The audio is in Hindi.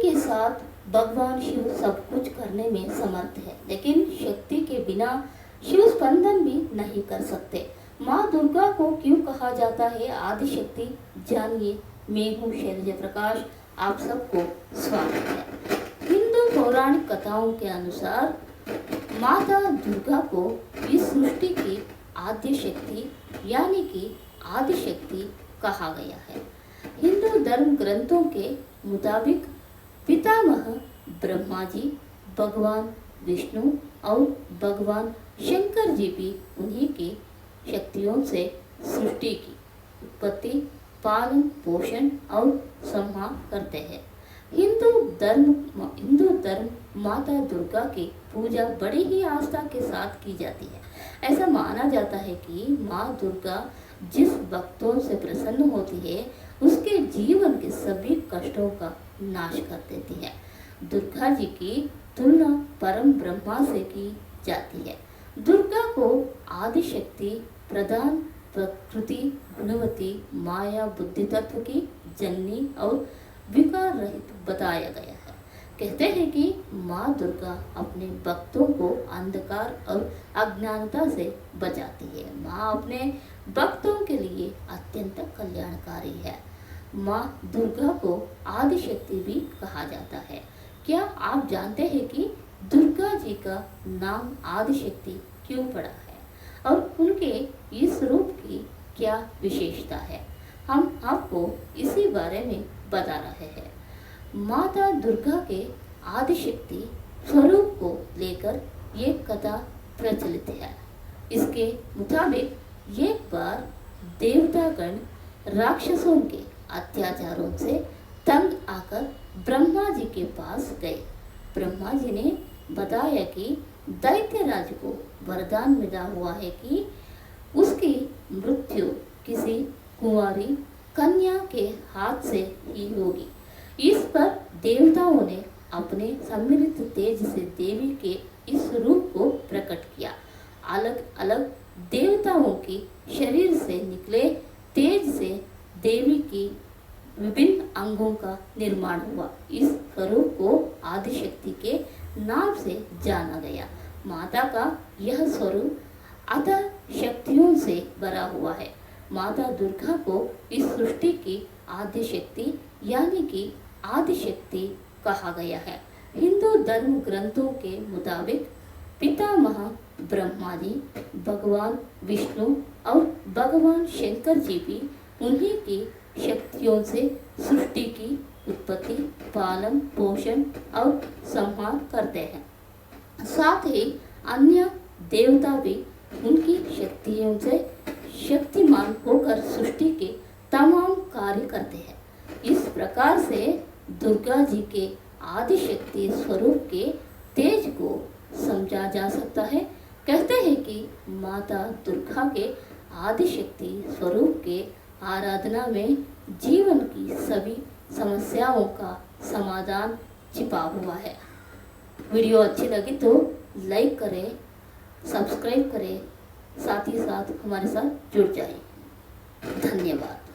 के साथ भगवान शिव सब कुछ करने में समर्थ है, लेकिन शक्ति के बिना शिव स्पंदन भी नहीं कर सकते। माँ दुर्गा को क्यों कहा जाता है आदि शक्ति, जानिए। मैं हूँ शैलजा प्रकाश, आप सबको स्वागत है। हिंदू पौराणिक कथाओं के अनुसार माता दुर्गा को इस सृष्टि की आद्य शक्ति यानी कि आदि शक्ति कहा गया है। हिंदू धर्म ग्रंथों के मुताबिक पितामह ब्रह्मा जी, भगवान विष्णु और भगवान शंकर जी भी उन्हीं की शक्तियों से सृष्टि की उत्पत्ति, पालन पोषण और संहार करते हैं। हिंदू धर्म माता दुर्गा की पूजा बड़ी ही आस्था के साथ की जाती है। ऐसा माना जाता है कि माँ दुर्गा जिस भक्तों से प्रसन्न होती है उसके जीवन के सभी कष्टों का नाश कर देती है। दुर्गा जी की तुलना परम ब्रह्मा से की जाती है। दुर्गा को आदि शक्ति प्रधान, प्रकृति गुणवती, माया बुद्धि तत्व की जननी और विकार रहित बताया गया है। कहते हैं कि माँ दुर्गा अपने भक्तों को अंधकार और अज्ञानता से बचाती है। माँ अपने भक्तों के लिए अत्यंत कल्याणकारी है। माँ दुर्गा को आदि शक्ति भी कहा जाता है। क्या आप जानते हैं कि दुर्गा जी का नाम आदि शक्ति क्यों पड़ा है और उनके इस रूप की क्या विशेषता है? हम आपको इसी बारे में बता रहे हैं। माता दुर्गा के आदि शक्ति स्वरूप को लेकर ये कथा प्रचलित है। इसके मुताबिक एक बार देवतागण राक्षसों के अत्याचारों से तंग आकर ब्रह्मा जी के पास गए। ब्रह्मा जी ने बताया कि दैत्यराज को वरदान मिला हुआ है कि उसकी मृत्यु किसी कुंवारी कन्या के हाथ से ही होगी। इस पर देवताओं ने अपने सम्मिलित तेज से देवी के इस रूप को प्रकट किया। अलग अलग देवताओं की शरीर से निकले तेज से देवी की विभिन्न अंगों का निर्माण हुआ। इस स्वरूप को आदि शक्ति के नाम से जाना गया। माता का यह स्वरूप अतः शक्तियों से भरा हुआ है। माता दुर्गा को इस सृष्टि की आदि शक्ति यानी कि आदि शक्ति कहा गया है। हिंदू धर्म ग्रंथों के मुताबिक पितामह ब्रह्मा जी, भगवान विष्णु और भगवान शंकर जी भी उन्हीं की शक्तियों से सृष्टि की उत्पत्ति, पालन पोषण और संहार करते हैं। साथ ही अन्य देवता भी उनकी शक्तियों से शक्तिमान होकर सृष्टि के तमाम कार्य करते हैं। इस प्रकार से दुर्गा जी के आदि शक्ति स्वरूप के तेज को समझा जा सकता है। कहते हैं कि माता दुर्गा के आदि शक्ति स्वरूप के आराधना में जीवन की सभी समस्याओं का समाधान छिपा हुआ है। वीडियो अच्छी लगी तो लाइक करें, सब्सक्राइब करें, साथ ही साथ हमारे साथ जुड़ जाएं। धन्यवाद।